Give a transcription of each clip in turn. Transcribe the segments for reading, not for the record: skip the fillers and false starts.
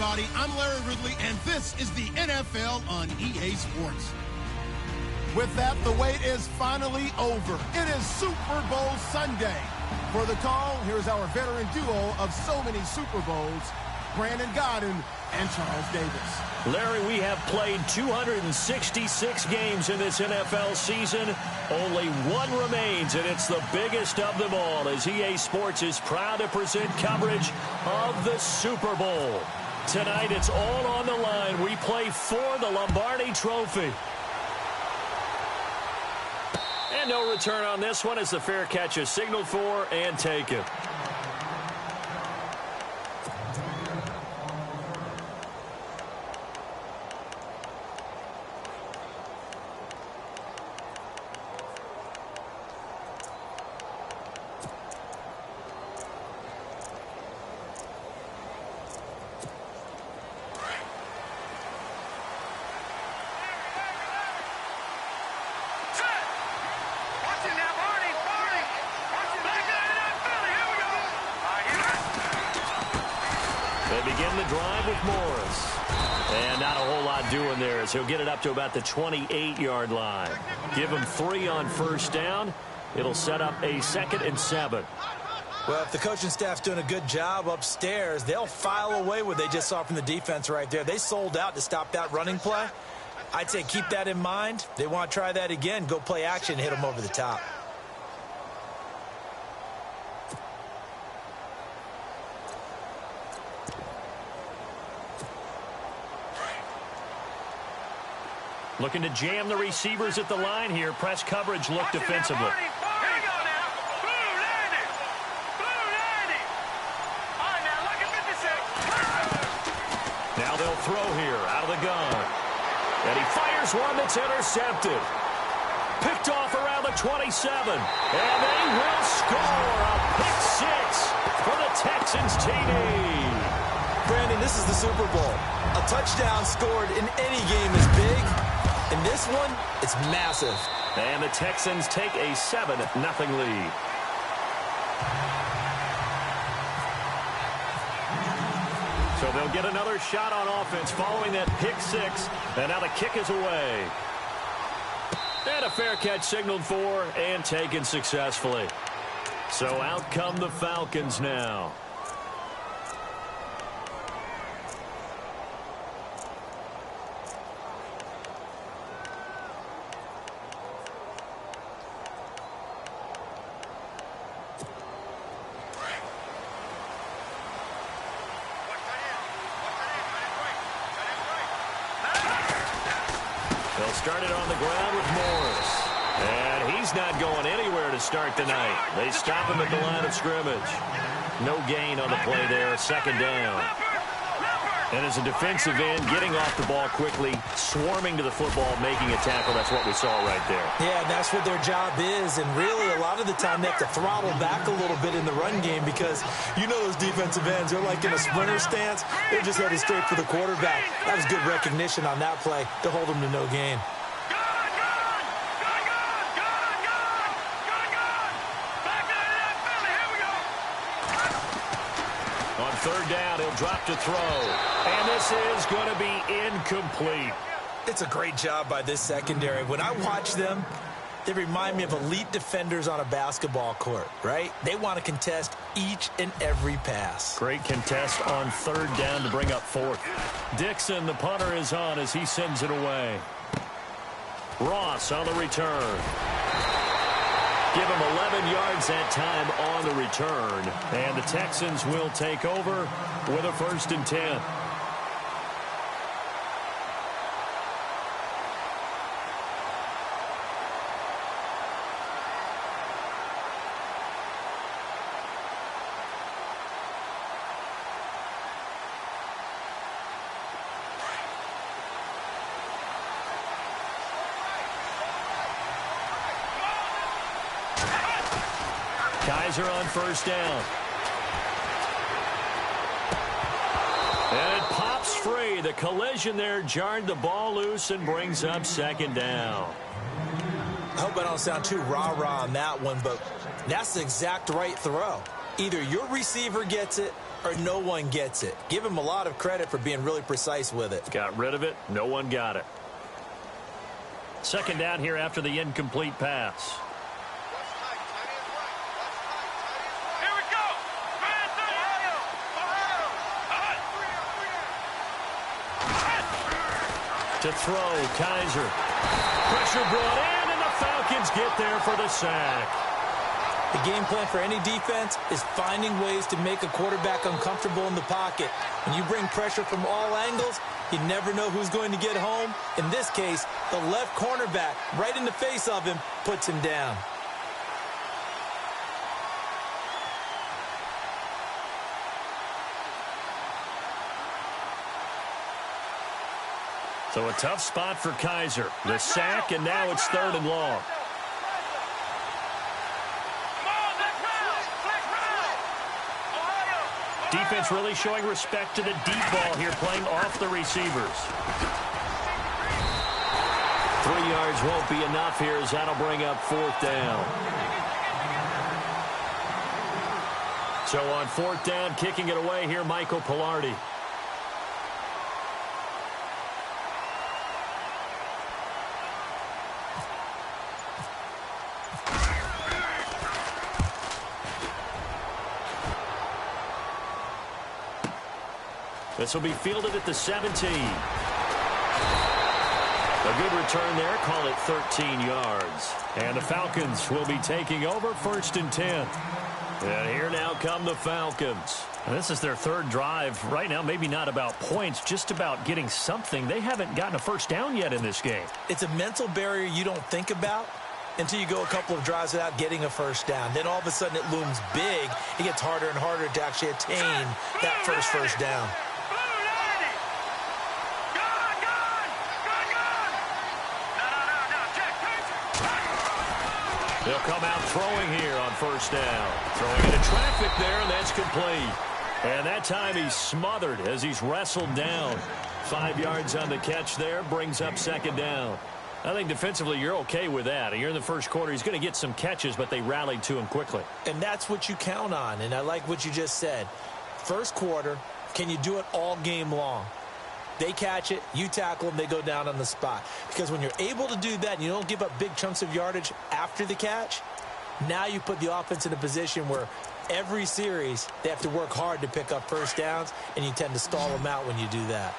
everybody. I'm Larry Ridley, and this is the NFL on EA Sports. With that, the wait is finally over. It is Super Bowl Sunday. For the call, here's our veteran duo of so many Super Bowls, Brandon Godden and Charles Davis. Larry, we have played 266 games in this NFL season. Only one remains, and it's the biggest of them all, as EA Sports is proud to present coverage of the Super Bowl. Tonight, it's all on the line. We play for the Lombardi Trophy. And no return on this one as the fair catch is signaled for and taken. Begin the drive with Morris. And not a whole lot doing there as he'll get it up to about the 28-yard line. Give him 3 on first down. It'll set up a 2nd and 7. Well, if the coaching staff's doing a good job upstairs, they'll file away what they just saw from the defense right there. They sold out to stop that running play. I'd say keep that in mind. They want to try that again. Go play action and hit them over the top. Looking to jam the receivers at the line here. Press coverage look defensively. Now they'll throw here out of the gun. And he fires one that's intercepted. Picked off around the 27. And they will score a pick 6 for the Texans TD. Brandon, this is the Super Bowl. A touchdown scored in any game is big. In this one, it's massive. And the Texans take a 7-0 lead. So they'll get another shot on offense following that pick 6. And now the kick is away. And a fair catch signaled for and taken successfully. So out come the Falcons now. Started on the ground with Morris. And he's not going anywhere to start the night. They stop him at the line of scrimmage. No gain on the play there, 2nd down. And as a defensive end, getting off the ball quickly, swarming to the football, making a tackle. That's what we saw right there. Yeah, and that's what their job is. And really, a lot of the time, they have to throttle back a little bit in the run game because you know those defensive ends, they're like in a sprinter stance. They're just headed straight for the quarterback. That was good recognition on that play to hold them to no gain. On 3rd down, he'll drop to throw. And this is going to be incomplete. It's a great job by this secondary. When I watch them, they remind me of elite defenders on a basketball court, right? They want to contest each and every pass. Great contest on 3rd down to bring up 4th. Dixon, the punter, is on as he sends it away. Ross on the return. Give him 11 yards that time on the return. And the Texans will take over with a 1st and 10. Kaiser on 1st down. And it pops free. The collision there jarred the ball loose and brings up 2nd down. I hope I don't sound too rah-rah on that one, but that's the exact right throw. Either your receiver gets it or no one gets it. Give him a lot of credit for being really precise with it. Got rid of it. No one got it. Second down here after the incomplete pass. To throw, Kaiser. Pressure brought in, and the Falcons get there for the sack. The game plan for any defense is finding ways to make a quarterback uncomfortable in the pocket. When you bring pressure from all angles, you never know who's going to get home. In this case, the left cornerback, right in the face of him, puts him down. So a tough spot for Kaiser. The sack, and now it's 3rd and long. Defense really showing respect to the deep ball here, playing off the receivers. 3 yards won't be enough here, as that'll bring up 4th down. So on 4th down, kicking it away here, Michael Pilardi. This will be fielded at the 17. A good return there. Call it 13 yards. And the Falcons will be taking over 1st and 10. And here now come the Falcons. And this is their 3rd drive. Right now, maybe not about points, just about getting something. They haven't gotten a first down yet in this game. It's a mental barrier you don't think about until you go a couple of drives without getting a first down. Then all of a sudden it looms big. It gets harder and harder to actually attain that first down. They'll come out throwing here on 1st down. Throwing into traffic there, and that's complete. And that time he's smothered as he's wrestled down. 5 yards on the catch there, brings up 2nd down. I think defensively you're okay with that. You're in the first quarter. He's going to get some catches, but they rallied to him quickly. And that's what you count on, and I like what you just said. First quarter, can you do it all game long? They catch it, you tackle them, they go down on the spot. Because when you're able to do that and you don't give up big chunks of yardage after the catch, now you put the offense in a position where every series they have to work hard to pick up first downs, and you tend to stall them out when you do that.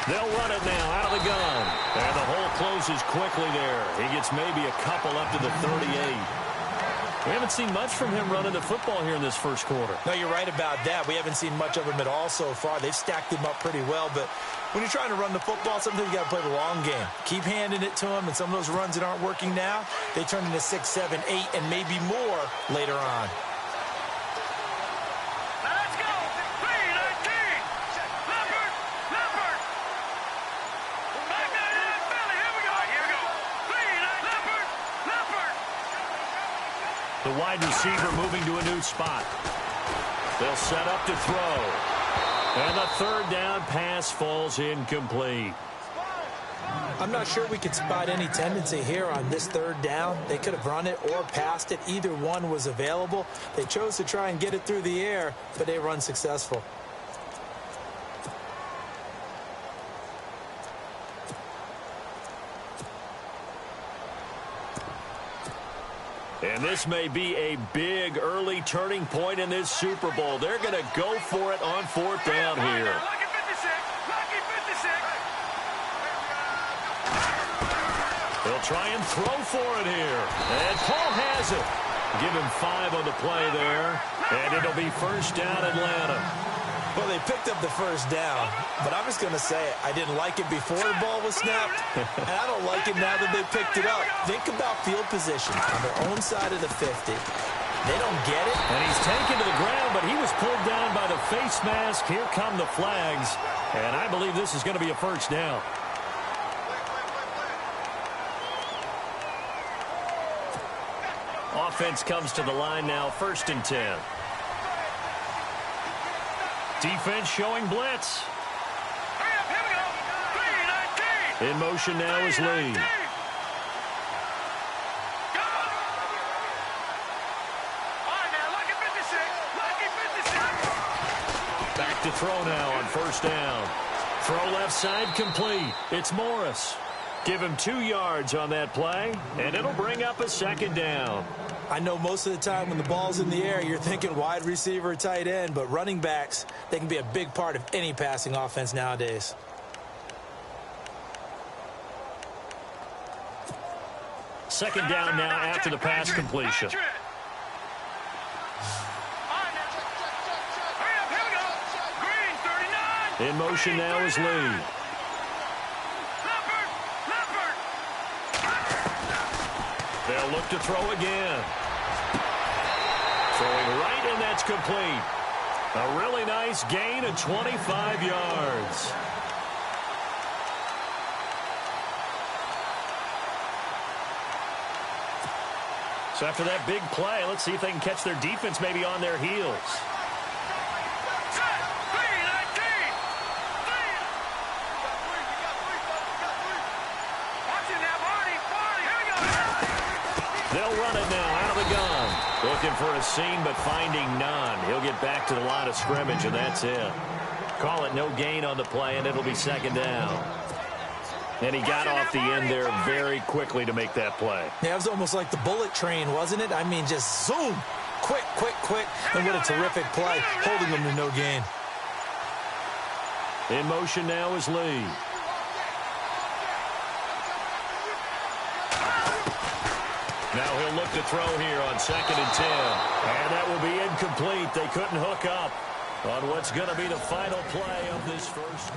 They'll run it now out of the gun. And the hole closes quickly there. He gets maybe a couple up to the 38. We haven't seen much from him running the football here in this first quarter. No, you're right about that. We haven't seen much of him at all so far. They've stacked him up pretty well. But when you're trying to run the football, sometimes you got to play the long game. Keep handing it to him, and some of those runs that aren't working now, they turn into 6, 7, 8, and maybe more later on. The wide receiver moving to a new spot. They'll set up to throw. And the 3rd down pass falls incomplete. I'm not sure we could spot any tendency here on this 3rd down. They could have run it or passed it. Either one was available. They chose to try and get it through the air, but they were unsuccessful. And this may be a big early turning point in this Super Bowl. They're going to go for it on 4th down here. They'll try and throw for it here. And Paul has it. Give him 5 on the play there. And it'll be 1st down Atlanta. Well, they picked up the first down, but I'm just going to say it. I didn't like it before the ball was snapped, and I don't like it now that they picked it up. Think about field position on their own side of the 50. They don't get it. And he's taken to the ground, but he was pulled down by the face mask. Here come the flags, and I believe this is going to be a 1st down. Offense comes to the line now, 1st and 10. Defense showing blitz. In motion now is Lee. Back to throw now on first down. Throw left side complete. It's Morris. Give him 2 yards on that play, and it'll bring up a second down. I know most of the time when the ball's in the air, you're thinking wide receiver, tight end, but running backs, they can be a big part of any passing offense nowadays. Second down now after the pass completion. In motion now is Lee. They'll look to throw again. Throwing right, and that's complete. A really nice gain of 25 yards. So after that big play, let's see if they can catch their defense maybe on their heels. They'll run it now out of the gun. Looking for a seam, but finding none. He'll get back to the line of scrimmage, and that's it. Call it no gain on the play, and it'll be second down. And he got off the end there very quickly to make that play. Yeah, it was almost like the bullet train, wasn't it? I mean, just zoom. Quick, quick, quick. And what a terrific play, holding them to no gain. In motion now is Lee. Now he'll look to throw here on 2nd and 10. And that will be incomplete. They couldn't hook up on what's going to be the final play of this first.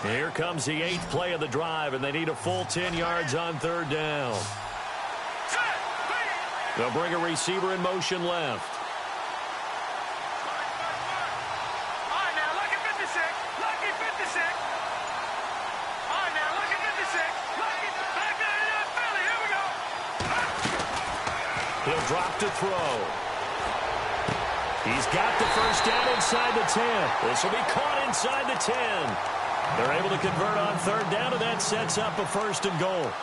Here comes the 8th play of the drive, and they need a full 10 yards on 3rd down. They'll bring a receiver in motion left. All right, now look at 56. Lucky 56. All right, now look at 56. Lucky back there in Philly. Here we go. He'll drop to throw. He's got the first down inside the 10. This will be caught inside the 10. They're able to convert on 3rd down, and that sets up a 1st and goal.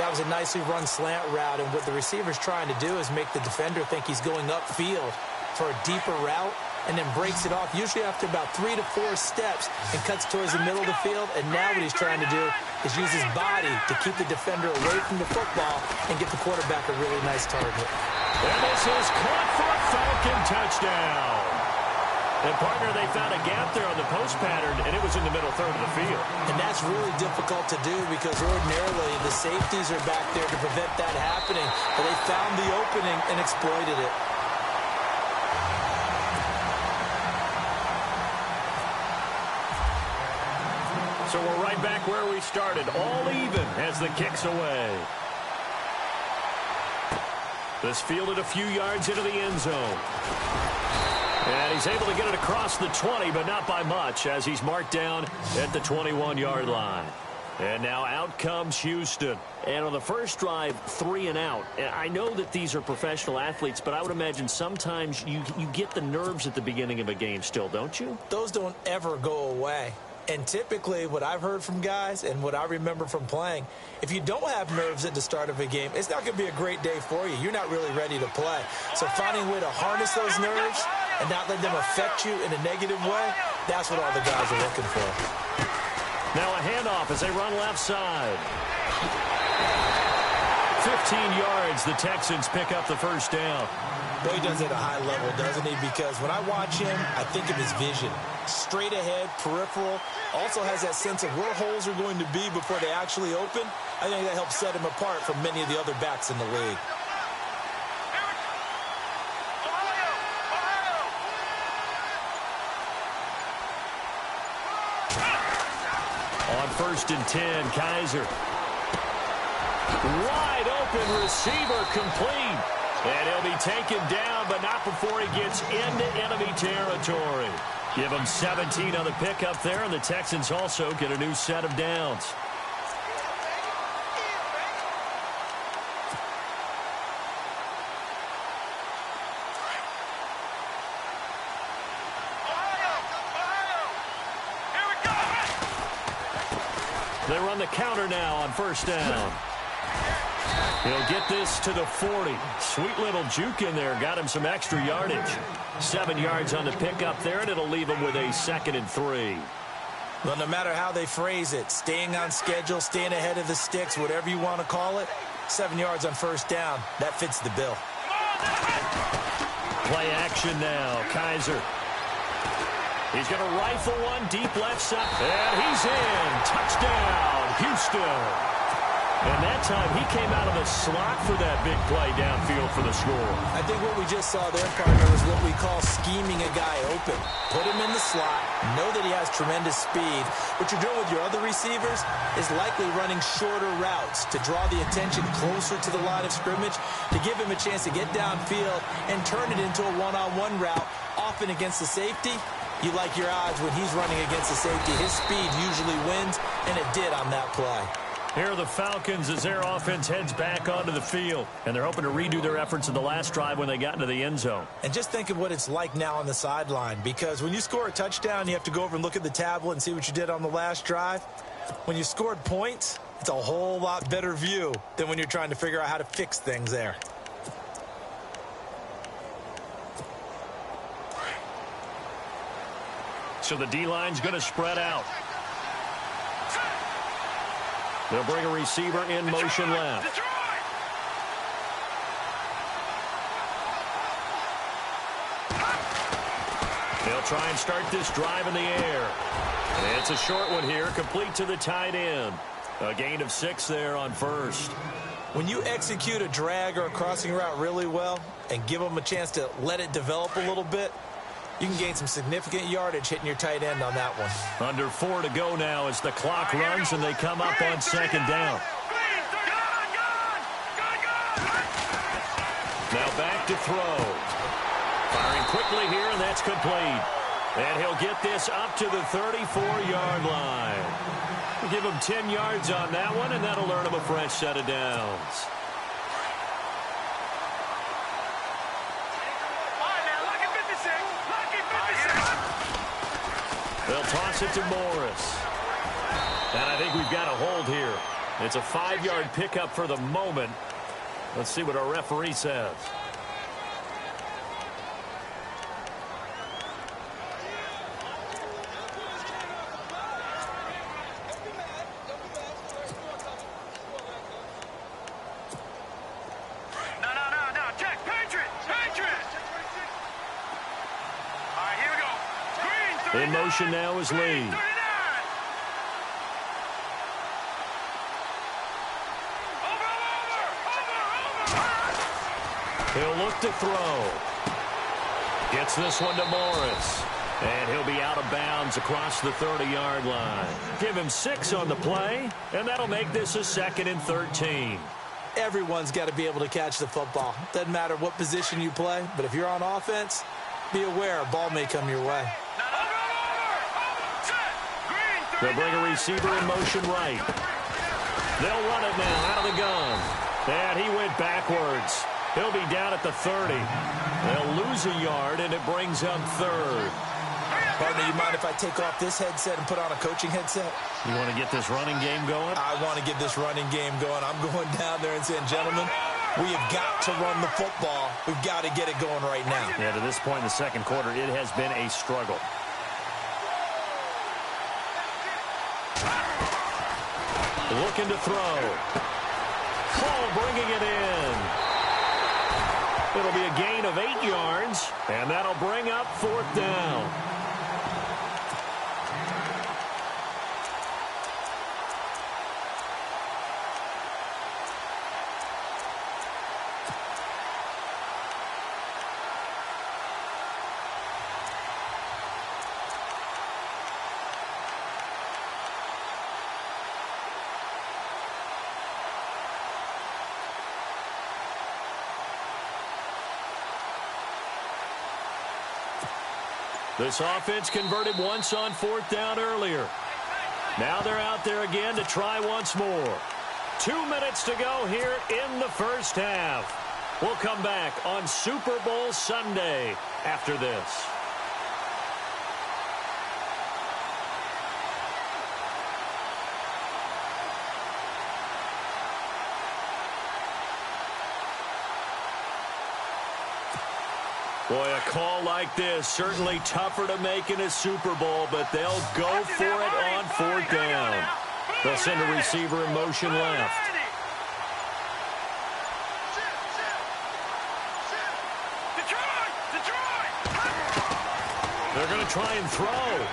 That was a nicely run slant route, and what the receiver's trying to do is make the defender think he's going upfield for a deeper route, and then breaks it off, usually after about 3 to 4 steps, and cuts towards the middle of the field. And now what he's trying to do is use his body to keep the defender away from the football and get the quarterback a really nice target. And this is caught for a Falcon touchdown. And, partner, they found a gap there on the post pattern, and it was in the middle 3rd of the field. And that's really difficult to do because ordinarily the safeties are back there to prevent that happening. But they found the opening and exploited it. So we're right back where we started, all even as the kick's away. This fielded a few yards into the end zone. And he's able to get it across the 20, but not by much, as he's marked down at the 21-yard line. And now out comes Houston. And on the first drive, 3 and out. I know that these are professional athletes, but I would imagine sometimes you get the nerves at the beginning of a game still, don't you? Those don't ever go away. And typically what I've heard from guys and what I remember from playing, if you don't have nerves at the start of a game, it's not going to be a great day for you. You're not really ready to play. So finding a way to harness those nerves and not let them affect you in a negative way, that's what all the guys are looking for. Now a handoff as they run left side. 15 yards, the Texans pick up the first down. Well, he does it at a high level, doesn't he? Because when I watch him, I think of his vision. Straight ahead, peripheral. Also has that sense of where holes are going to be before they actually open. I think that helps set him apart from many of the other backs in the league. On 1st and 10, Kaiser. Wide open receiver complete. And he'll be taken down, but not before he gets into enemy territory. Give him 17 on the pickup there, and the Texans also get a new set of downs. They run the counter now on first down. He'll get this to the 40. Sweet little juke in there. Got him some extra yardage. 7 yards on the pickup there, and it'll leave him with a 2nd and 3. Well, no matter how they phrase it, staying on schedule, staying ahead of the sticks, whatever you want to call it, 7 yards on first down, that fits the bill. Play action now. Kaiser. He's going to rifle one deep left side. And he's in. Touchdown, Houston. And that time he came out of the slot for that big play downfield for the score. I think what we just saw there, partner, is what we call scheming a guy open. Put him in the slot, know that he has tremendous speed. What you're doing with your other receivers is likely running shorter routes to draw the attention closer to the line of scrimmage, to give him a chance to get downfield and turn it into a one-on-one route, often against the safety. You like your odds when he's running against the safety. His speed usually wins, and it did on that play. Here are the Falcons as their offense heads back onto the field. And they're hoping to redo their efforts in the last drive when they got into the end zone. And just think of what it's like now on the sideline. Because when you score a touchdown, you have to go over and look at the tablet and see what you did on the last drive. When you scored points, it's a whole lot better view than when you're trying to figure out how to fix things there. So the D-line's going to spread out. They'll bring a receiver in motion left. They'll try and start this drive in the air. And it's a short one here, complete to the tight end. A gain of 6 there on first. When you execute a drag or a crossing route really well and give them a chance to let it develop a little bit, you can gain some significant yardage hitting your tight end on that one. Under 4 to go now as the clock runs and they come up on 2nd down. Now back to throw. Firing quickly here, and that's complete. And he'll get this up to the 34-yard line. We'll give him 10 yards on that one, and that'll earn him a fresh set of downs. They'll toss it to Morris. And I think we've got a hold here. It's a 5-yard pickup for the moment. Let's see what our referee says. No. Check. Patriot. All right, here we go. Green, in motion now is Lee. He'll look to throw. Gets this one to Morris. And he'll be out of bounds across the 30-yard line. Give him 6 on the play, and that'll make this a 2nd and 13. Everyone's got to be able to catch the football. Doesn't matter what position you play, but if you're on offense, be aware a ball may come your way. They'll bring a receiver in motion right. They'll run it now out of the gun. And he went backwards. He'll be down at the 30. They'll lose a yard, and it brings up 3rd. Partner, you mind if I take off this headset and put on a coaching headset? You want to get this running game going? I want to get this running game going. I'm going down there and saying, gentlemen, we have got to run the football. We've got to get it going right now. Yeah, to this point in the second quarter, it has been a struggle. Looking to throw. Hall bringing it in. It'll be a gain of 8 yards, and that'll bring up 4th down. This offense converted once on 4th down earlier. Now they're out there again to try once more. 2 minutes to go here in the first half. We'll come back on Super Bowl Sunday after this. Boy, a call like this, certainly tougher to make in a Super Bowl, but they'll go for it on 4th down. They'll send a receiver in motion left. They're going to try and throw.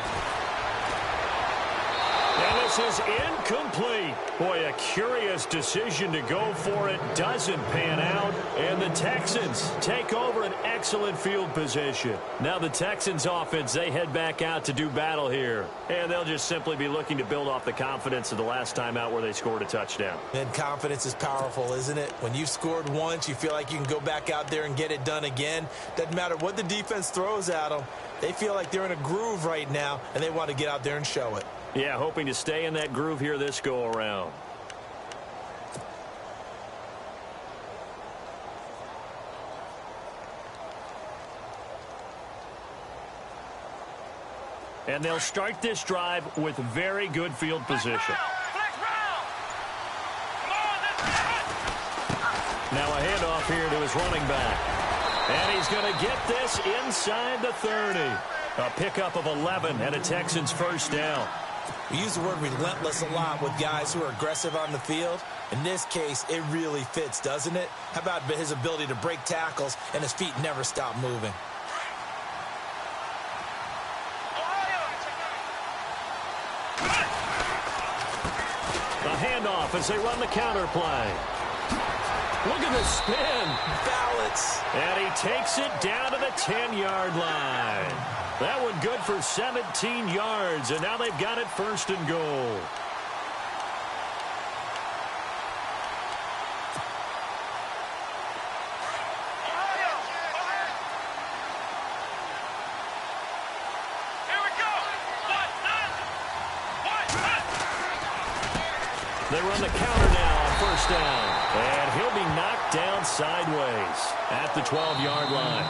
And this is incomplete. Boy, a curious decision to go for it. Doesn't pan out. And the Texans take over an excellent field position. Now the Texans offense, they head back out to do battle here. And they'll just simply be looking to build off the confidence of the last time out where they scored a touchdown. And confidence is powerful, isn't it? When you've scored once, you feel like you can go back out there and get it done again. Doesn't matter what the defense throws at them. They feel like they're in a groove right now, and they want to get out there and show it. Yeah, hoping to stay in that groove here this go-around. And they'll start this drive with very good field position. Now a handoff here to his running back. And he's going to get this inside the 30. A pickup of 11 and a Texans first down. We use the word relentless a lot with guys who are aggressive on the field. In this case, it really fits, doesn't it? How about his ability to break tackles and his feet never stop moving? A handoff as they run the counter play. Look at the spin. Balance. And he takes it down to the 10-yard line. That one good for 17 yards, and now they've got it 1st and goal. They run the counter now on 1st down. And he'll be knocked down sideways at the 12-yard line.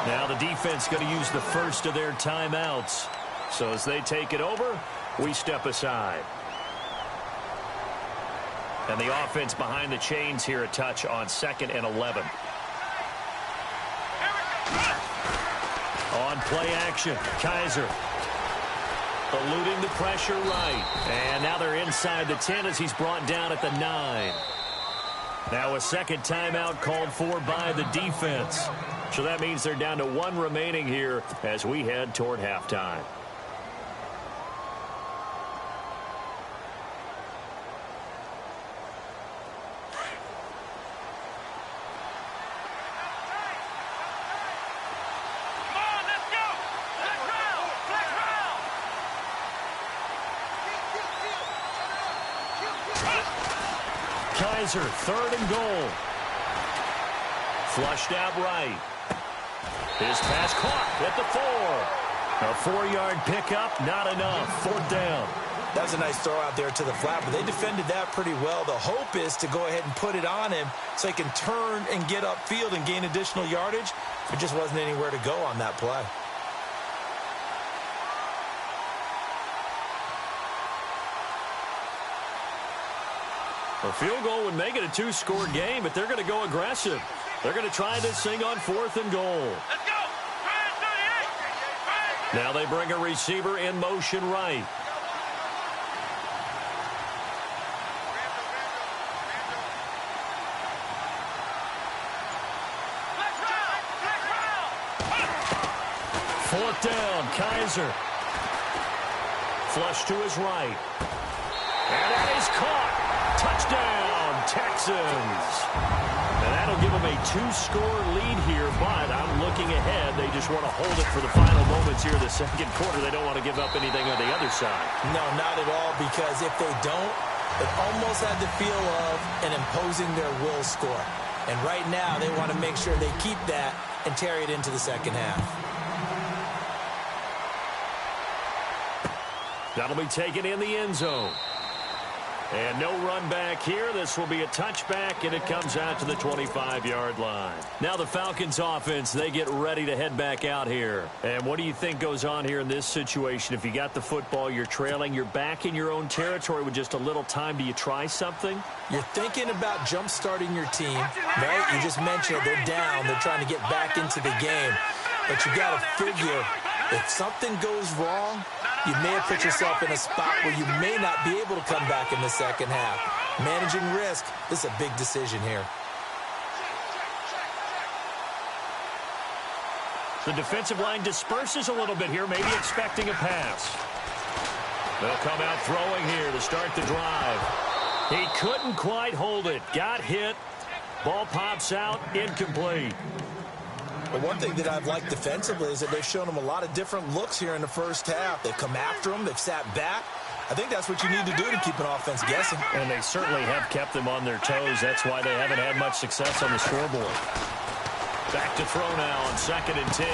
Now the defense going to use the first of their timeouts. So as they take it over, we step aside. And the offense behind the chains here a touch on 2nd and 11. On play action, Kaiser. Eluding the pressure right. And now they're inside the 10 as he's brought down at the 9. Now a second timeout called for by the defense. So that means they're down to 1 remaining here as we head toward halftime. Kaiser, 3rd and goal. Flushed out right. His pass caught at the 4. A 4-yard pickup, not enough. 4th down. That was a nice throw out there to the flat, but they defended that pretty well. The hope is to go ahead and put it on him so he can turn and get upfield and gain additional yardage. There just wasn't anywhere to go on that play. A field goal would make it a 2-score game, but they're going to go aggressive. They're going to try this thing on 4th and goal. Let's go. Now they bring a receiver in motion right. Fourth down, Kaiser. Flush to his right. And that is caught. Touchdown, Texans. And that'll give them a 2-score lead here, but I'm looking ahead. They just want to hold it for the final moments here of the second quarter. They don't want to give up anything on the other side. No, not at all, because if they don't, it almost had the feel of an imposing their will score. And right now, they want to make sure they keep that and carry it into the second half. That'll be taken in the end zone. And no run back here. This will be a touchback, and it comes out to the 25-yard line. Now the Falcons offense, they get ready to head back out here. And what do you think goes on here in this situation? If you got the football, you're trailing, you're back in your own territory with just a little time. Do you try something? You're thinking about jump-starting your team, right? You just mentioned it. They're down. They're trying to get back into the game. But you got to figure, if something goes wrong, you may have put yourself in a spot where you may not be able to come back in the second half. Managing risk, this is a big decision here. The defensive line disperses a little bit here, maybe expecting a pass. They'll come out throwing here to start the drive. He couldn't quite hold it. Got hit. Ball pops out, incomplete. But one thing that I've liked defensively is that they've shown them a lot of different looks here in the first half. They've come after them. They've sat back. I think that's what you need to do to keep an offense guessing. And they certainly have kept them on their toes. That's why they haven't had much success on the scoreboard. Back to throw now on 2nd and 10.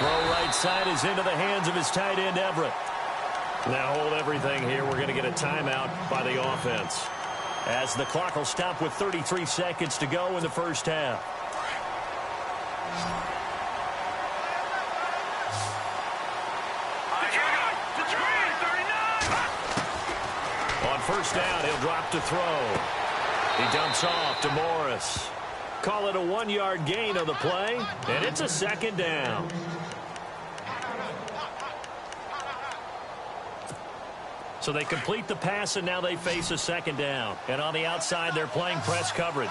Throw right side is into the hands of his tight end, Everett. Now hold everything here. We're going to get a timeout by the offense, as the clock will stop with 33 seconds to go in the first half. On first down, he'll drop to throw. He dumps off to Morris. Call it a 1-yard gain on the play, and it's a 2nd down. So they complete the pass, and now they face a 2nd down. And on the outside, they're playing press coverage.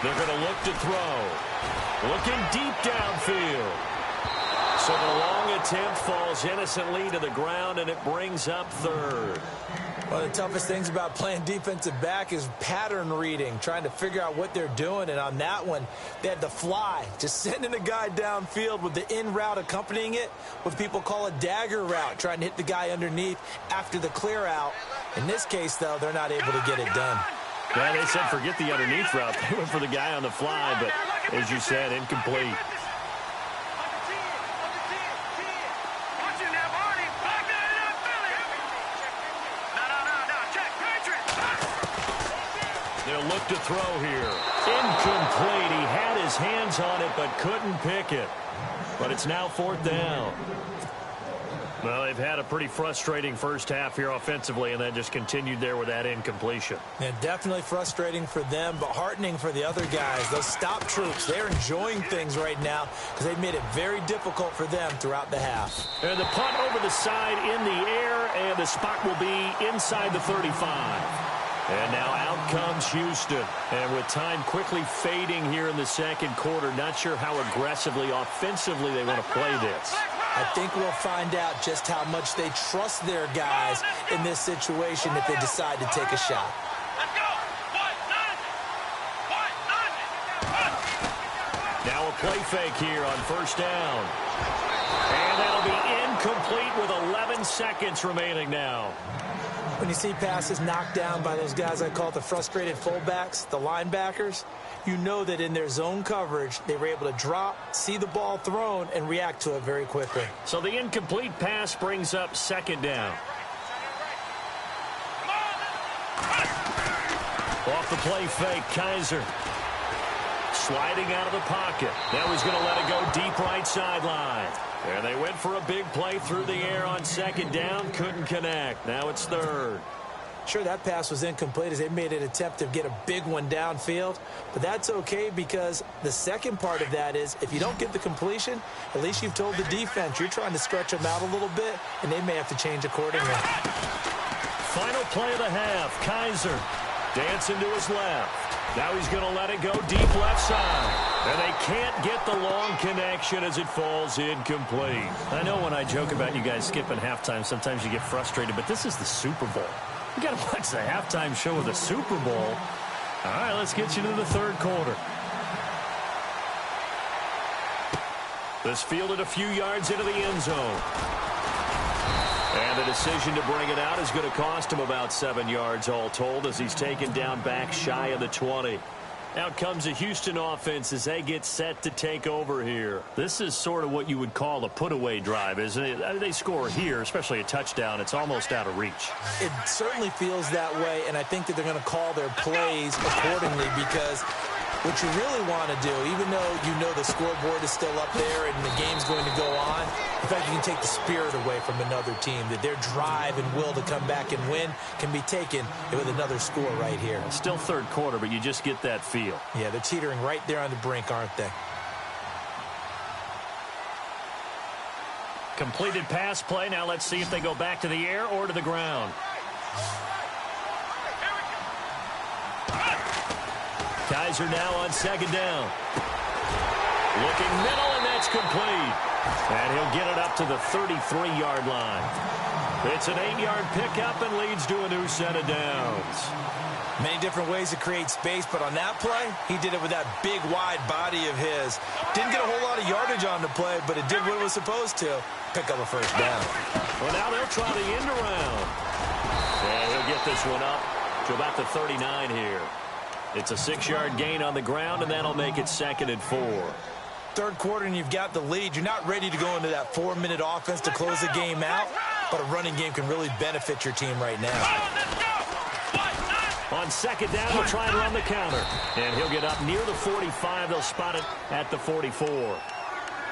They're going to look to throw. Looking deep downfield. So the long attempt falls innocently to the ground, and it brings up 3rd. One of the toughest things about playing defensive back is pattern reading, trying to figure out what they're doing. And on that one, they had the fly, just sending a guy downfield with the in route accompanying it, what people call a dagger route, trying to hit the guy underneath after the clear out. In this case, though, they're not able to get it done. Well, they said forget the underneath route. They went for the guy on the fly, but as you said, incomplete. They'll look to throw here. Incomplete. He had his hands on it, but couldn't pick it. But it's now 4th down. Well, they've had a pretty frustrating first half here offensively, and that just continued there with that incompletion. Yeah, definitely frustrating for them, but heartening for the other guys. Those stop troops, they're enjoying things right now because they've made it very difficult for them throughout the half. And the punt over the side in the air, and the spot will be inside the 35. And now out comes Houston. And with time quickly fading here in the second quarter, not sure how aggressively, offensively they want to play this. I think we'll find out just how much they trust their guys in this situation if they decide to take a shot. Now a play fake here on first down. And that'll be incomplete with 11 seconds remaining now. When you see passes knocked down by those guys I call the frustrated fullbacks, the linebackers, you know that in their zone coverage, they were able to drop, see the ball thrown, and react to it very quickly. So the incomplete pass brings up 2nd down. Off the play fake, Kaiser. Sliding out of the pocket. Now he's going to let it go deep right sideline. And they went for a big play through the air on 2nd down. Couldn't connect. Now it's 3rd. Sure, that pass was incomplete as they made an attempt to get a big one downfield. But that's okay because the second part of that is if you don't get the completion, at least you've told the defense you're trying to stretch them out a little bit, and they may have to change accordingly. Final play of the half. Kaiser dancing to his left. Now he's going to let it go deep left side. And they can't get the long connection as it falls incomplete. I know when I joke about you guys skipping halftime, sometimes you get frustrated, but this is the Super Bowl. You got to watch the halftime show of the Super Bowl. All right, let's get you to the 3rd quarter. This fielded a few yards into the end zone. And the decision to bring it out is going to cost him about 7 yards all told as he's taken down back shy of the 20. Out comes the Houston offense as they get set to take over here. This is sort of what you would call a put-away drive, isn't it? They score here, especially a touchdown. It's almost out of reach. It certainly feels that way, and I think that they're going to call their plays accordingly because what you really want to do, even though you know the scoreboard is still up there and the game's going to go on, in fact, you can take the spirit away from another team, that their drive and will to come back and win can be taken with another score right here. Still third quarter, but you just get that feel. Yeah, they're teetering right there on the brink, aren't they? Completed pass play. Now let's see if they go back to the air or to the ground. Kaiser now on second down. Looking middle, and that's complete. And he'll get it up to the 33-yard line. It's an 8-yard pickup and leads to a new set of downs. Many different ways to create space, but on that play, he did it with that big, wide body of his. Didn't get a whole lot of yardage on the play, but it did what it was supposed to. Pick up a first down. Well, now they'll try the end around. And he'll get this one up to about the 39 here. It's a 6-yard gain on the ground, and that'll make it 2nd and 4. Third quarter, and you've got the lead. You're not ready to go into that 4-minute offense to close the game out, but a running game can really benefit your team right now. On second down, he'll try and run the counter. And he'll get up near the 45. They'll spot it at the 44.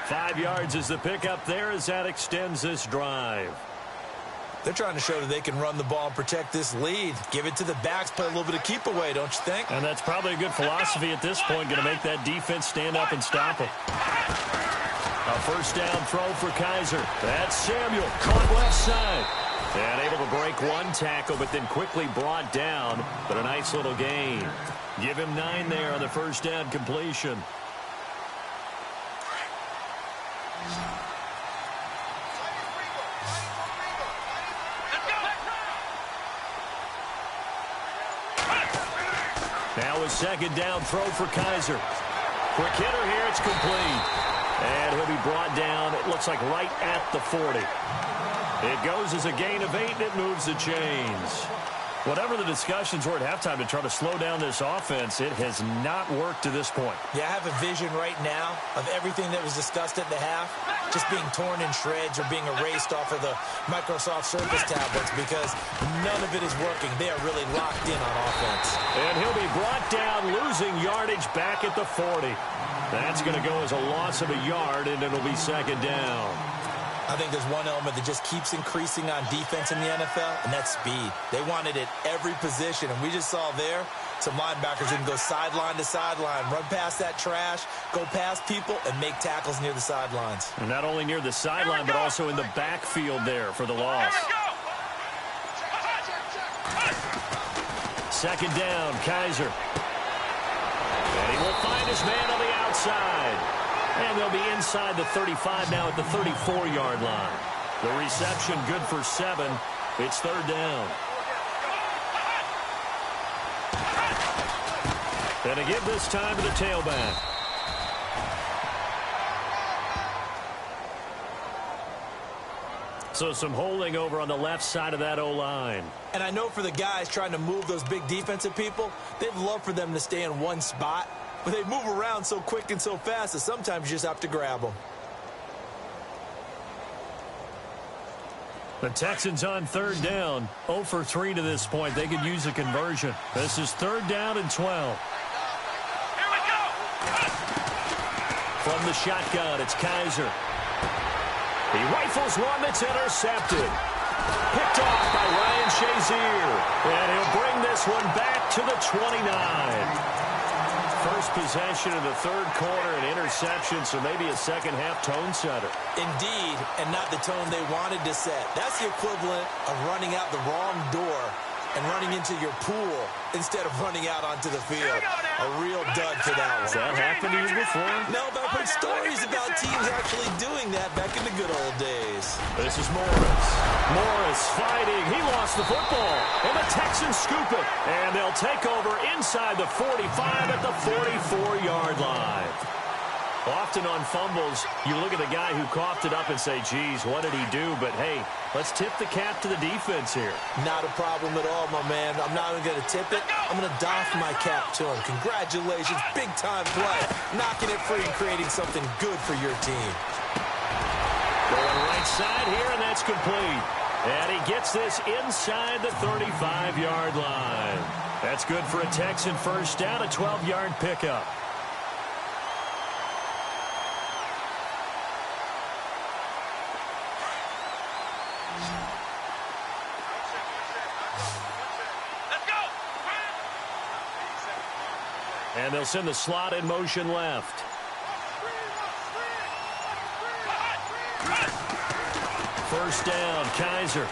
5 yards is the pickup there as that extends this drive. They're trying to show that they can run the ball and protect this lead. Give it to the backs, play a little bit of keep away, don't you think? And that's probably a good philosophy at this point, going to make that defense stand up and stop them. A first down throw for Kaiser. That's Samuel, caught left side. And able to break one tackle, but then quickly brought down. But a nice little gain. Give him 9 there on the first down completion. Now a second down throw for Kaiser. Quick hitter here, it's complete. And he'll be brought down, it looks like right at the 40. It goes as a gain of 8, and it moves the chains. Whatever the discussions were at halftime to try to slow down this offense, it has not worked to this point. Yeah, I have a vision right now of everything that was discussed at the half just being torn in shreds or being erased off of the Microsoft Surface tablets because none of it is working. They are really locked in on offense. And he'll be brought down, losing yardage back at the 40. That's going to go as a loss of a yard, and it'll be second down. I think there's one element that just keeps increasing on defense in the NFL, and that's speed. They want it at every position, and we just saw there some linebackers who can go sideline to sideline, run past that trash, go past people, and make tackles near the sidelines. And not only near the sideline, but also in the backfield there for the loss. Second down, Kaiser. And he will find his man on the outside. And they'll be inside the 35 now at the 34-yard line. The reception good for 7. It's third down. And to give this time to the tailback. So some holding over on the left side of that O-line. And I know for the guys trying to move those big defensive people, they'd love for them to stay in one spot. But they move around so quick and so fast that sometimes you just have to grab them. The Texans on third down. 0 for 3 to this point. They could use a conversion. This is third down and 12. Here we go. From the shotgun, it's Kaiser. He rifles one that's intercepted. Picked off by Ryan Shazier. And he'll bring this one back to the 29. First possession of the third quarter, an interception, so maybe a second-half tone setter. Indeed, and not the tone they wanted to set. That's the equivalent of running out the wrong door and running into your pool instead of running out onto the field. A real dud for that one. Has that happened to you before? No, but I've heard stories about teams actually doing that back in the good old days. This is Morris. Morris fighting. He lost the football. And the Texans scoop it. And they'll take over inside the 45 at the 44-yard line. Often on fumbles, you look at the guy who coughed it up and say, geez, what did he do? But, hey, let's tip the cap to the defense here. Not a problem at all, my man. I'm not even going to tip it. I'm going to doff my cap to him. Congratulations. Big-time play. Knocking it free and creating something good for your team. Going right side here, and that's complete. And he gets this inside the 35-yard line. That's good for a Texan first down, a 12-yard pickup. And they'll send the slot in motion left. First down, Kaiser.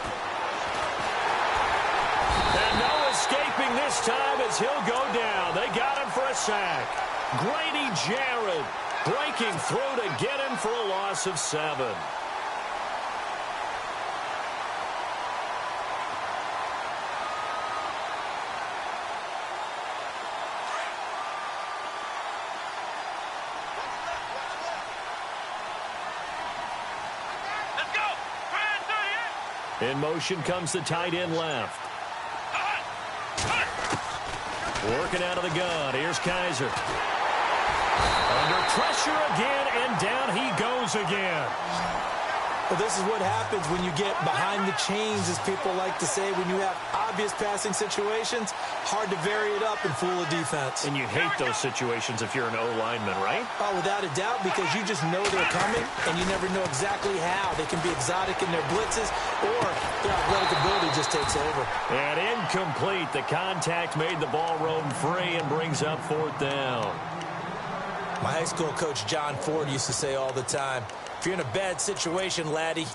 And no escaping this time as he'll go down. They got him for a sack. Grady Jarrett breaking through to get him for a loss of 7. In motion comes the tight end left. Working out of the gun. Here's Kaiser. Under pressure again, and down he goes again. Well, this is what happens when you get behind the chains, as people like to say. When you have obvious passing situations, hard to vary it up and fool a defense. And you hate those situations if you're an O-lineman, right? Oh, without a doubt, because you just know they're coming, and you never know exactly how. They can be exotic in their blitzes, or their athletic ability just takes over. And incomplete. The contact made the ball roam free and brings up 4th down. My high school coach, John Ford, used to say all the time, if you're in a bad situation, laddie,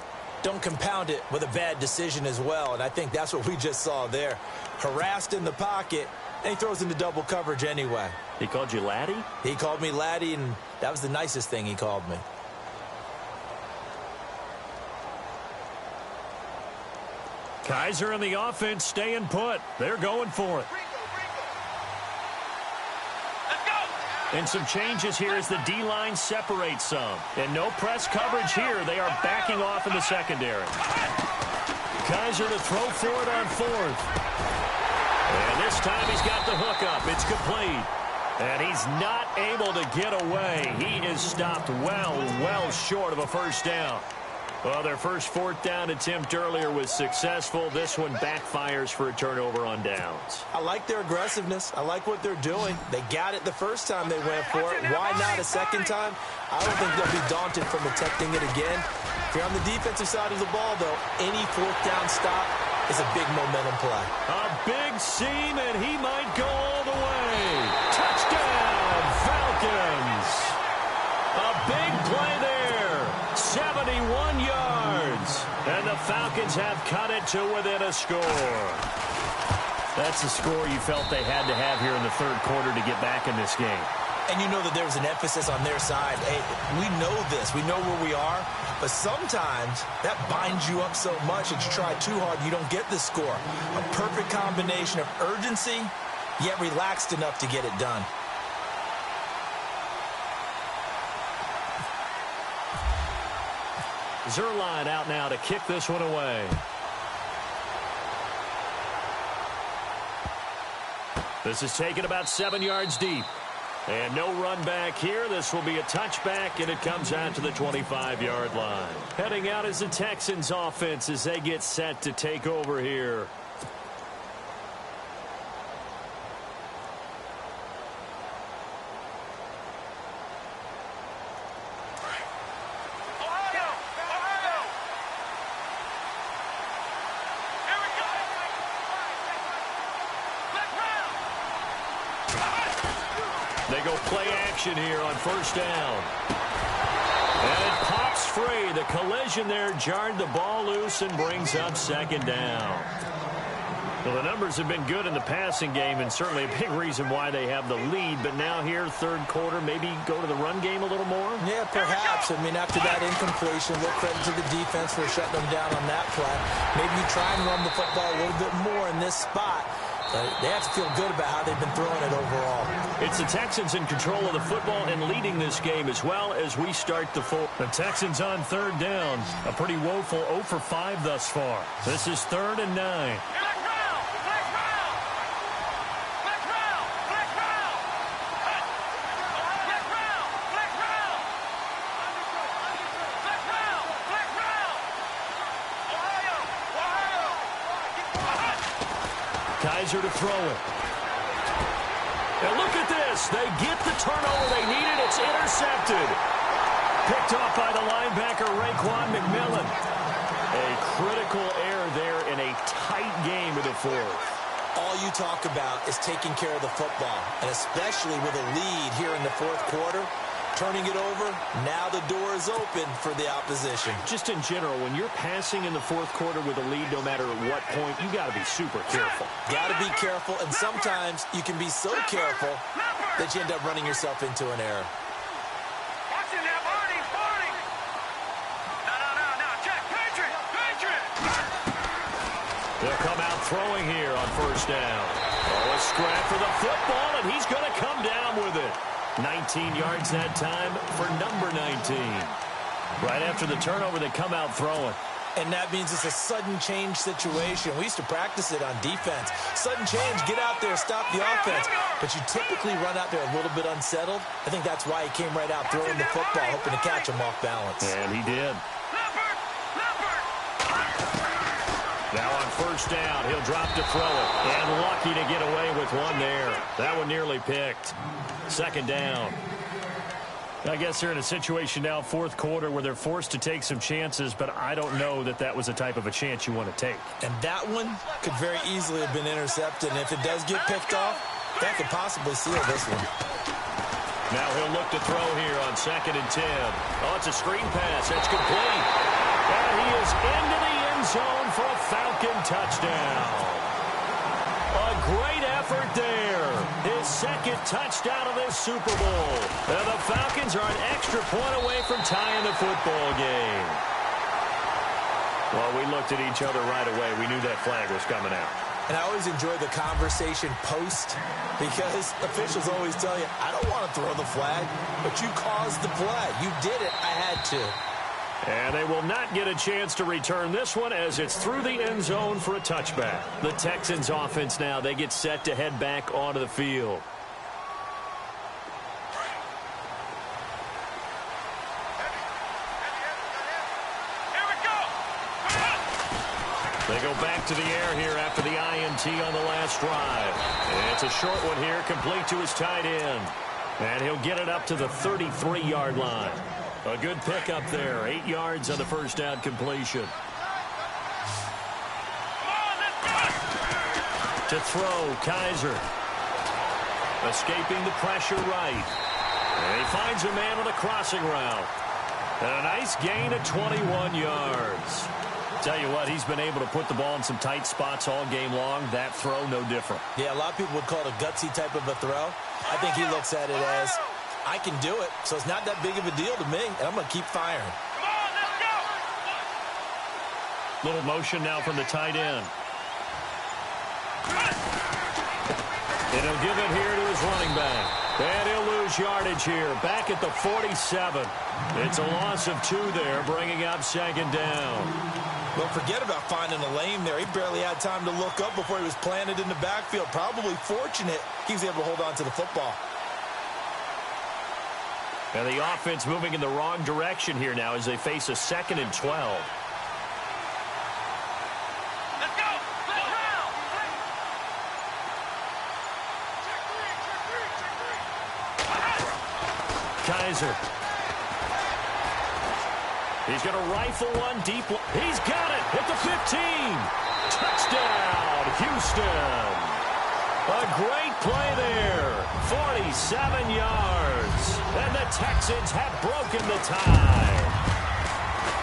don't compound it with a bad decision as well. And I think that's what we just saw there. Harassed in the pocket, and he throws into double coverage anyway. He called you laddie? He called me laddie, and that was the nicest thing he called me. Kaiser and the offense staying put. They're going for it. And some changes here as the D-line separates some. And no press coverage here. They are backing off in the secondary. Kaiser to throw for it on 4th. And this time he's got the hook up. It's complete. And he's not able to get away. He is stopped well short of a first down. Well, their first 4th down attempt earlier was successful. This one backfires for a turnover on downs. I like their aggressiveness. I like what they're doing. They got it the first time they went for it. Why not a second time? I don't think they'll be daunted from attempting it again. If you're on the defensive side of the ball, though, any 4th down stop is a big momentum play. A big seam, and he might go all the way. Touchdown, Falcons. A big play there. 71 yards. And the Falcons have cut it to within a score. That's the score you felt they had to have here in the 3rd quarter to get back in this game. And you know that there was an emphasis on their side. Hey, we know this. We know where we are. But sometimes that binds you up so much that you try too hard, you don't get the score. A perfect combination of urgency, yet relaxed enough to get it done. Zerline out now to kick this one away. This is taken about 7 yards deep. And no run back here. This will be a touchback, and it comes out to the 25-yard line. Heading out is the Texans offense as they get set to take over here. They go play action here on first down. And it pops free. The collision there jarred the ball loose and brings up 2nd down. Well, the numbers have been good in the passing game and certainly a big reason why they have the lead. But now here, 3rd quarter, maybe go to the run game a little more? Yeah, perhaps. I mean, after that incompletion, a little credit to the defense for shutting them down on that play. Maybe you try and run the football a little bit more in this spot. They have to feel good about how they've been throwing it overall. It's the Texans in control of the football and leading this game as well as we start the fourth. The Texans on third down. A pretty woeful 0 for 5 thus far. This is 3rd and 9. Kaiser to throw it. And look at this. They get the turnover they needed. It's intercepted. Picked off by the linebacker, Raekwon McMillan. A critical error there in a tight game in the fourth. All you talk about is taking care of the football, and especially with a lead here in the fourth quarter. Turning it over, now the door is open for the opposition. Just in general, when you're passing in the fourth quarter with a lead, no matter at what point, you got to be super careful. Got to be careful, and sometimes you can be so careful that you end up running yourself into an error. Watching that, Barney. No, check, Patriot. They'll come out throwing here on first down. Oh, a scrap for the football, and he's going to come down with it. 19 yards that time for number 19. Right after the turnover, they come out throwing. And that means it's a sudden change situation. We used to practice it on defense. Sudden change, get out there, stop the offense. But you typically run out there a little bit unsettled. I think that's why he came right out throwing the football, hoping to catch him off balance. And he did. Now on first down, he'll drop to throw it. And lucky to get away with one there. That one nearly picked. Second down. I guess they're in a situation now, fourth quarter, where they're forced to take some chances, but I don't know that that was the type of a chance you want to take. And that one could very easily have been intercepted. And if it does get picked off, that could possibly seal this one. Now he'll look to throw here on 2nd and 10. Oh, it's a screen pass. That's complete. And he is into the end zone for a Falcon touchdown. A great effort there. His second touchdown of this Super Bowl. And the Falcons are an extra point away from tying the football game. Well, we looked at each other right away. We knew that flag was coming out. And I always enjoy the conversation post because officials always tell you, I don't want to throw the flag, but you caused the play. You did it. I had to. And they will not get a chance to return this one as it's through the end zone for a touchback. The Texans offense now, they get set to head back onto the field. They go back to the air here after the INT on the last drive. And it's a short one here, complete to his tight end. And he'll get it up to the 33-yard line. A good pickup there, 8 yards on the first down completion. To throw, Kaiser. Escaping the pressure right. And he finds a man on a crossing route. And a nice gain of 21 yards. Tell you what, he's been able to put the ball in some tight spots all game long. That throw, no different. Yeah, a lot of people would call it a gutsy type of a throw. I think he looks at it as, I can do it, so it's not that big of a deal to me, and I'm going to keep firing. Come on, let's go! Little motion now from the tight end. And he'll give it here to his running back. And he'll lose yardage here, back at the 47. It's a loss of 2 there, bringing up 2nd down. Well, forget about finding a lane there. He barely had time to look up before he was planted in the backfield. Probably fortunate he was able to hold on to the football. And the offense moving in the wrong direction here now as they face a 2nd and 12. Let's go! Let's round! Kaiser. He's going to rifle one deep. He's got it at the 15. Touchdown, Houston. A great play there. 47 yards. And the Texans have broken the tie.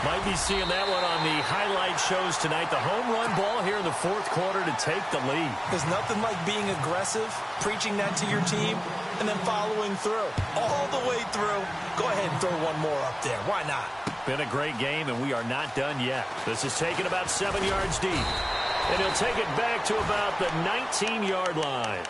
Might be seeing that one on the highlight shows tonight. The home run ball here in the fourth quarter to take the lead. There's nothing like being aggressive, preaching that to your team, and then following through. All the way through. Go ahead and throw one more up there. Why not? Been a great game, and we are not done yet. This is taken about 7 yards deep. And he'll take it back to about the 19-yard line.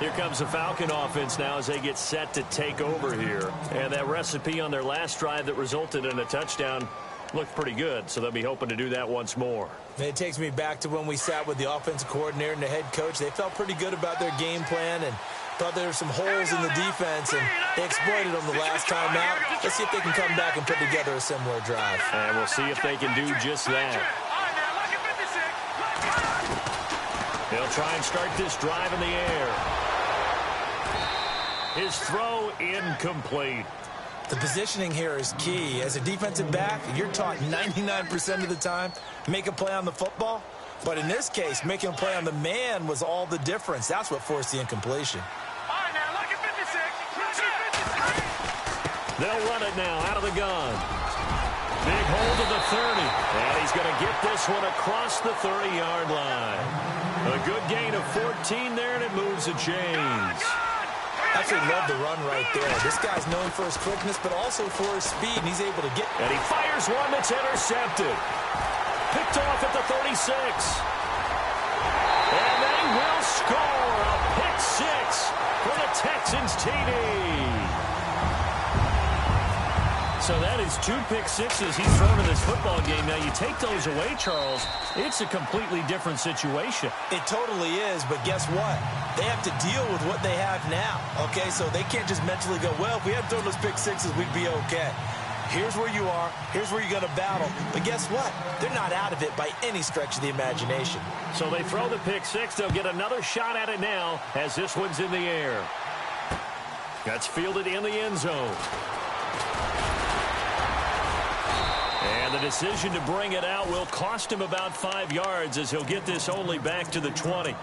Here comes the Falcon offense now as they get set to take over here. And that recipe on their last drive that resulted in a touchdown looked pretty good, so they'll be hoping to do that once more. It takes me back to when we sat with the offensive coordinator and the head coach. They felt pretty good about their game plan and thought there were some holes in the defense, and they exploited them the last time out. Let's see if they can come back and put together a similar drive. And we'll see if they can do just that. They'll try and start this drive in the air. His throw incomplete. The positioning here is key. As a defensive back, you're taught 99% of the time, make a play on the football. But in this case, making a play on the man was all the difference. That's what forced the incompletion. They'll run it now out of the gun. Big hold of the 30. And he's going to get this one across the 30-yard line. A good gain of 14 there, and it moves the chains. Absolutely love the run right there. This guy's known for his quickness, but also for his speed, and he's able to get... And he fires one that's intercepted. Picked off at the 36. And they will score a pick six for the Texans TD. So that is 2 pick sixes he's thrown in this football game. Now, you take those away, Charles, it's a completely different situation. It totally is, but guess what? They have to deal with what they have now, okay? So they can't just mentally go, well, if we had thrown those pick sixes, we'd be okay. Here's where you are. Here's where you're going to battle. But guess what? They're not out of it by any stretch of the imagination. So they throw the pick six. They'll get another shot at it now as this one's in the air. That's fielded in the end zone. And the decision to bring it out will cost him about 5 yards as he'll get this only back to the 20.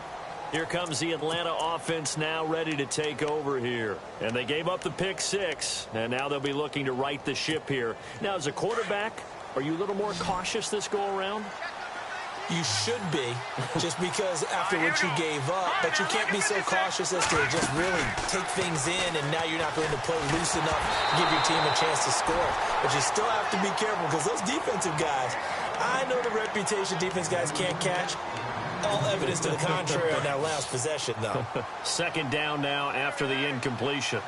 Here comes the Atlanta offense now ready to take over here. And they gave up the pick six, and now they'll be looking to right the ship here. Now, as a quarterback, are you a little more cautious this go-around? You should be, just because after what you gave up, but you can't be so cautious as to just really take things in, and now you're not going to play loose enough to give your team a chance to score. But you still have to be careful because those defensive guys, I know the reputation defense guys can't catch. All evidence to the contrary on that last possession, though. Second down now after the incompletion.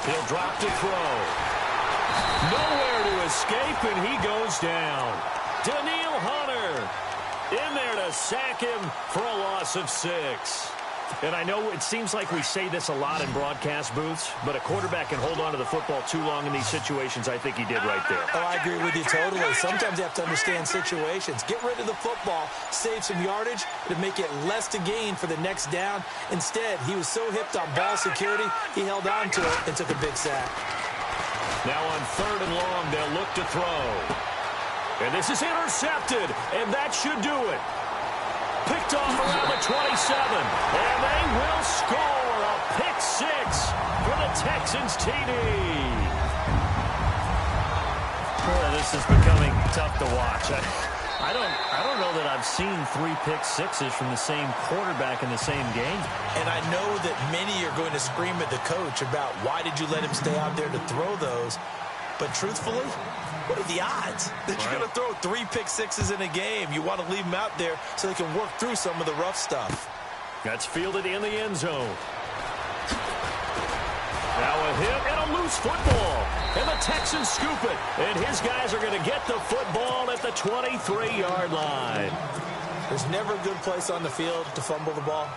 He'll drop to throw. Nowhere to escape, and he goes down. Daniil Hunter in there to sack him for a loss of 6. And I know it seems like we say this a lot in broadcast booths, but a quarterback can hold on to the football too long in these situations. I think he did right there. Oh, I agree with you totally. Sometimes you have to understand situations. Get rid of the football, save some yardage to make it less to gain for the next down. Instead, he was so hipped on ball security, he held on to it and took a big sack. Now on 3rd and long, they'll look to throw. And this is intercepted, and that should do it. Picked off around the 27, and they will score a pick six for the Texans TD. Boy, this is becoming tough to watch. I don't know that I've seen 3 pick sixes from the same quarterback in the same game. And I know that many are going to scream at the coach about why did you let him stay out there to throw those. But truthfully, what are the odds that you're going to throw 3 pick sixes in a game? You want to leave them out there so they can work through some of the rough stuff. That's fielded in the end zone. Now a hit and a loose football. And the Texans scoop it. And his guys are going to get the football at the 23-yard line. There's never a good place on the field to fumble the ball.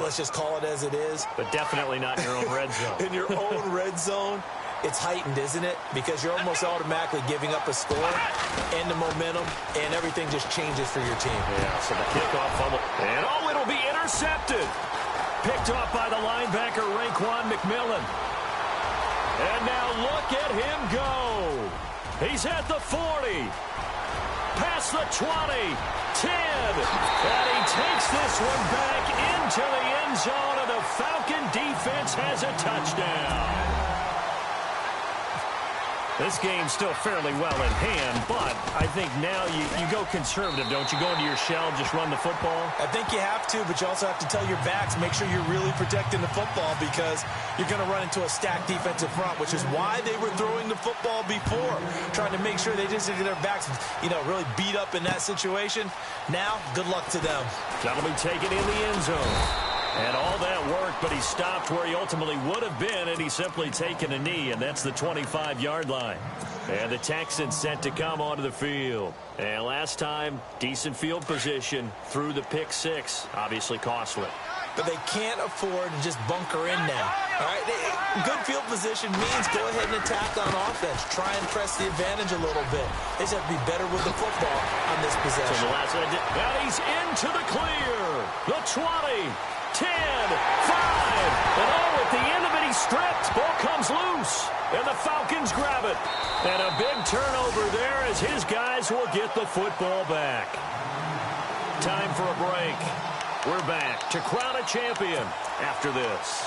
Let's just call it as it is. But definitely not in your own red zone. In your own red zone. It's heightened, isn't it? Because you're almost automatically giving up a score and the momentum, and everything just changes for your team. Yeah, so the kickoff fumble. And, oh, it'll be intercepted. Picked off by the linebacker, Raekwon McMillan. And now look at him go. He's at the 40. Past the 20. 10. And he takes this one back into the end zone, and the Falcon defense has a touchdown. This game's still fairly well in hand, but I think now you go conservative, don't you? Go into your shell, just run the football? I think you have to, but you also have to tell your backs, make sure you're really protecting the football because you're going to run into a stacked defensive front, which is why they were throwing the football before, trying to make sure they just get their backs, really beat up in that situation. Now, good luck to them. That'll be taken in the end zone. And all that worked, but he stopped where he ultimately would have been, and he's simply taken a knee, and that's the 25-yard line. And the Texans set to come onto the field. And last time, decent field position through the pick six, obviously costly. But they can't afford to just bunker in now. All right, good field position means go ahead and attack on offense. Try and press the advantage a little bit. They just have to be better with the football on this possession. So the last now he's into the clear. The 20. 10, 5, and at the end of it, he's stripped. Ball comes loose, and the Falcons grab it. And a big turnover there as his guys will get the football back. Time for a break. We're back to crown a champion after this.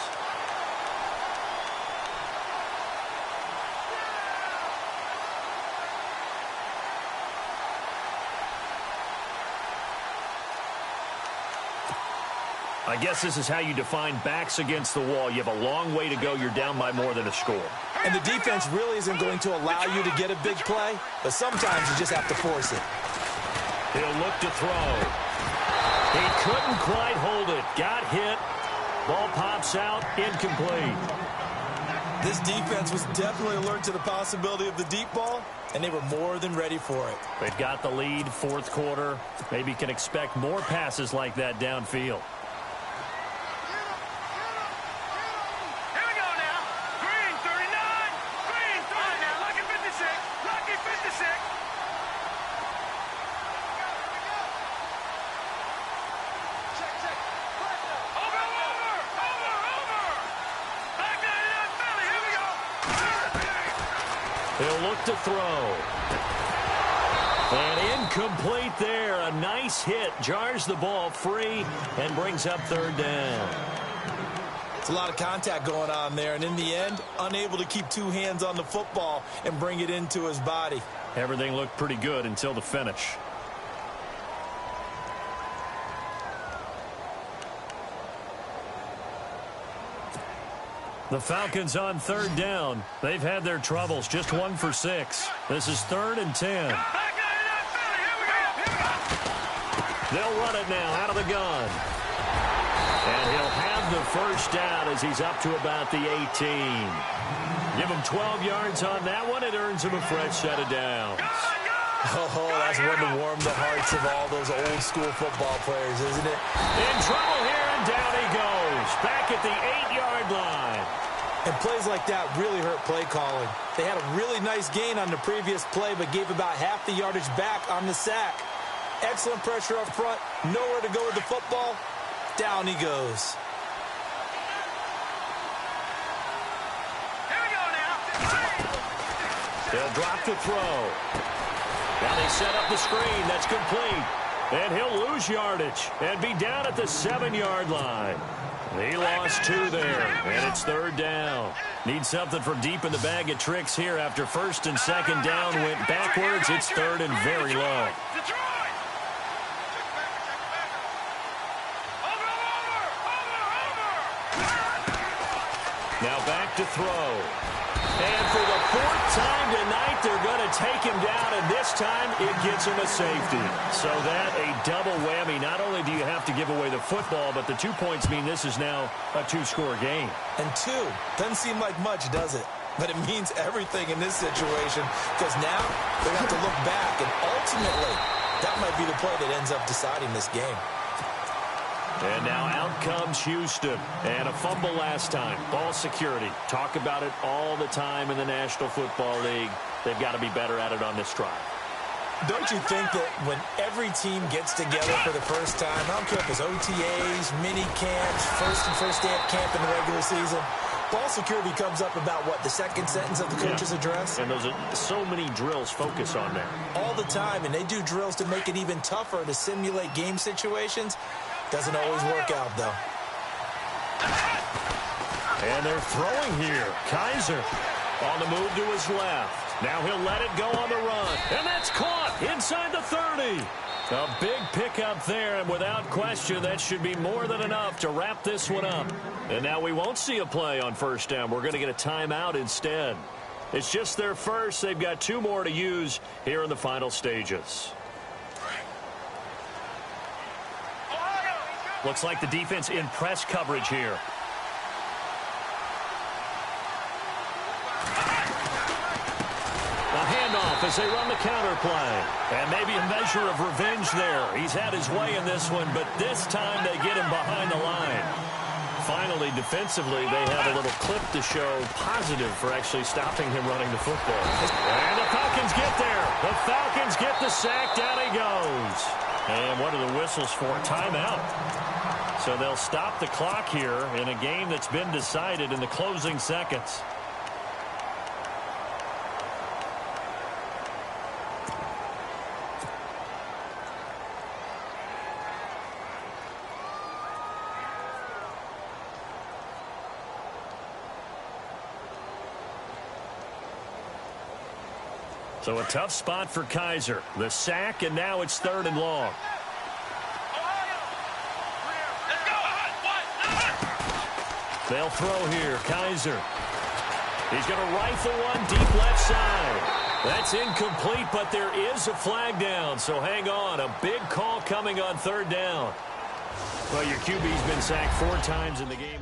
I guess this is how you define backs against the wall. You have a long way to go. You're down by more than a score. And the defense really isn't going to allow you to get a big play, but sometimes you just have to force it. He'll look to throw. He couldn't quite hold it. Got hit. Ball pops out. Incomplete. This defense was definitely alert to the possibility of the deep ball, and they were more than ready for it. They've got the lead, fourth quarter. Maybe can expect more passes like that downfield. He'll look to throw. And incomplete there. A nice hit. Jars the ball free and brings up third down. It's a lot of contact going on there. And in the end, unable to keep two hands on the football and bring it into his body. Everything looked pretty good until the finish. The Falcons on third down. They've had their troubles. Just 1 for 6. This is 3rd and 10. They'll run it now out of the gun. And he'll have the first down as he's up to about the 18. Give him 12 yards on that one. It earns him a fresh set of downs. Oh, that's one to warm the hearts of all those old school football players, isn't it? In trouble here, and down he goes. Back at the 8-yard line. And plays like that really hurt play calling. They had a really nice gain on the previous play, but gave about half the yardage back on the sack. Excellent pressure up front. Nowhere to go with the football. Down he goes. Here we go now. They'll drop to throw. Now they set up the screen. That's complete. And he'll lose yardage and be down at the 7-yard line. He lost 2 there, and it's 3rd down. Need something from deep in the bag of tricks here after 1st and 2nd down went backwards. It's 3rd and very low. Now back to throw. And for the 4th time tonight, they're going to take him down, and this time it gets him a safety. So that a double whammy. Not only do you have to give away the football, but the 2 points mean this is now a 2-score game. And 2 doesn't seem like much, does it? But it means everything in this situation because now they have to look back, and ultimately that might be the play that ends up deciding this game. And now out comes Houston. And a fumble last time. Ball security. Talk about it all the time in the National Football League. They've got to be better at it on this drive. Don't you think that when every team gets together for the first time, I don't care if it's OTAs, mini camps, first day of camp in the regular season, ball security comes up about, what, the second sentence of the coach's address? And those are so many drills focus on that. All the time, and they do drills to make it even tougher to simulate game situations. Doesn't always work out, though. And they're throwing here. Kaiser on the move to his left. Now he'll let it go on the run. And that's caught inside the 30. A big pickup there, and without question, that should be more than enough to wrap this one up. And now we won't see a play on first down. We're going to get a timeout instead. It's just their first. They've got 2 more to use here in the final stages. Looks like the defense in press coverage here. As they run the counter play. And maybe a measure of revenge there. He's had his way in this one, but this time they get him behind the line. Finally, defensively, they have a little clip to show positive for actually stopping him running the football. And the Falcons get there. The Falcons get the sack. Down he goes. And what are the whistles for? Timeout. So they'll stop the clock here in a game that's been decided in the closing seconds. So a tough spot for Kaiser. The sack, and now it's 3rd and long. They'll throw here. Kaiser. He's going to rifle one deep left side. That's incomplete, but there is a flag down, so hang on. A big call coming on 3rd down. Well, your QB's been sacked 4 times in the game.